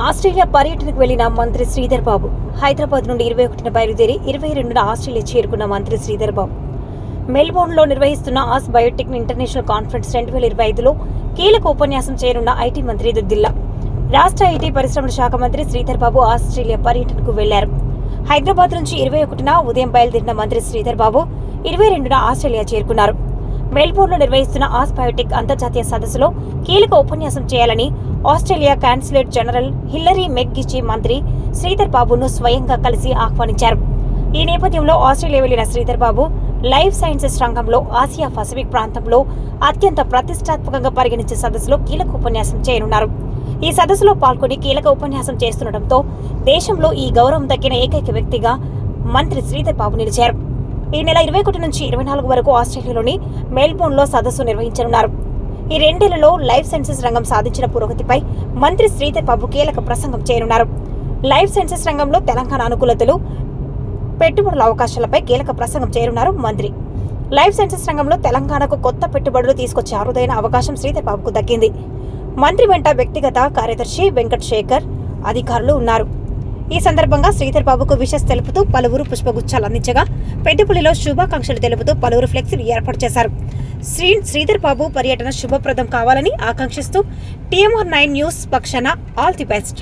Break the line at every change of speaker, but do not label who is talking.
Australia పర్యటనకు వెళ్లిన మంత్రి శ్రీధర్ బాబు హైదరాబాద్ నుండి 21న బయలుదేరి 22న ఆస్ట్రేలియా చేరుకున్న మంత్రి శ్రీధర్ బాబు మెల్బోర్న్లో నిర్వహిస్తున్న ఆస్ బయోటెక్ ఇంటర్నేషనల్ కాన్ఫరెన్స్ 2025లో కీలక ఉపన్యాసం చేయనున్న ఐటీ మంత్రి దుద్దిల్లా. రాష్ట్ర ఐటీ పరిశ్రమల శాఖ మంత్రి శ్రీధర్ బాబు ఆస్ట్రేలియా పర్యటనకు వెళ్లారు. హైదరాబాద్ నుంచి 21న ఉదయం బయలుదేరిన మంత్రి శ్రీధర్ బాబు 22న ఆస్ట్రేలియా చేరుకున్నారు. మెల్బోర్న్లో నిర్వహిస్తున్న ఆస్ బయోటెక్ అంతర్జాతీయ సదస్సులో కీలక ఉపన్యాసం చేయాలని ఆస్ట్రేలియా కాన్సులేట్ జనరల్ హిల్లరీ మెక్గిచి మంత్రి శ్రీధర్ బాబును స్వయంగా కలిసి ఆహ్వానించారు. ఈ నేపథ్యంలో ఆస్ట్రేలియా వెళ్లిన శ్రీధర్ బాబు లైఫ్ సైన్సెస్ రంగంలో ఆసియా పసిఫిక్ ప్రాంతంలో అత్యంత ప్రతిష్టాత్మకంగా పరిగణించే సదస్సులో కీలక ఉపన్యాసం చేయనున్నారు. ఈ సదస్సులో పాల్గొని కీలక ఉపన్యాసం చేస్తుండటంతో దేశంలో ఈ గౌరవం దక్కిన ఏకైక వ్యక్తిగా మంత్రి శ్రీధర్ బాబు నిలిచారు. ఈ నెల 21 నుంచి 24 వరకు ఆస్ట్రేలియాలోని మెల్బోర్న్లో సదస్సు నిర్వహించనున్నారు. ఈ రెండేళ్లలో లైఫ్ సైన్సెస్ రంగం సాధించిన పురోగతిపై మంత్రి శ్రీధర్ బాబు కీలక ప్రసంగం చేయనున్నారు. లైఫ్ సైన్సెస్ రంగంలో తెలంగాణ అనుకూలతలు, పెట్టుబడుల అవకాశాలపై కీలక ప్రసంగం చేయనున్నారు మంత్రి. లైఫ్ సైన్సెస్ రంగంలో తెలంగాణకు కొత్త పెట్టుబడులు తీసుకొచ్చే అరుదైన అవకాశం శ్రీధర్ బాబుకు దక్కింది. మంత్రి వెంట వ్యక్తిగత కార్యదర్శి వెంకట్ శేఖర్ అధికారులు ఉన్నారు. ఈ సందర్భంగా శ్రీధర్ బాబుకు విషెస్ తెలుపుతూ పలువురు పుష్పగుచ్చాలు అందించగా, పెద్దపల్లిలో శుభాకాంక్షలు తెలుపుతూ పలువురు ఫ్లెక్సీలు ఏర్పాటు చేశారు. శ్రీధర్ బాబు పర్యటన శుభప్రదం కావాలని ఆకాంక్షిస్తూ TMR9 న్యూస్ పక్షాన ఆల్ ది బెస్ట్.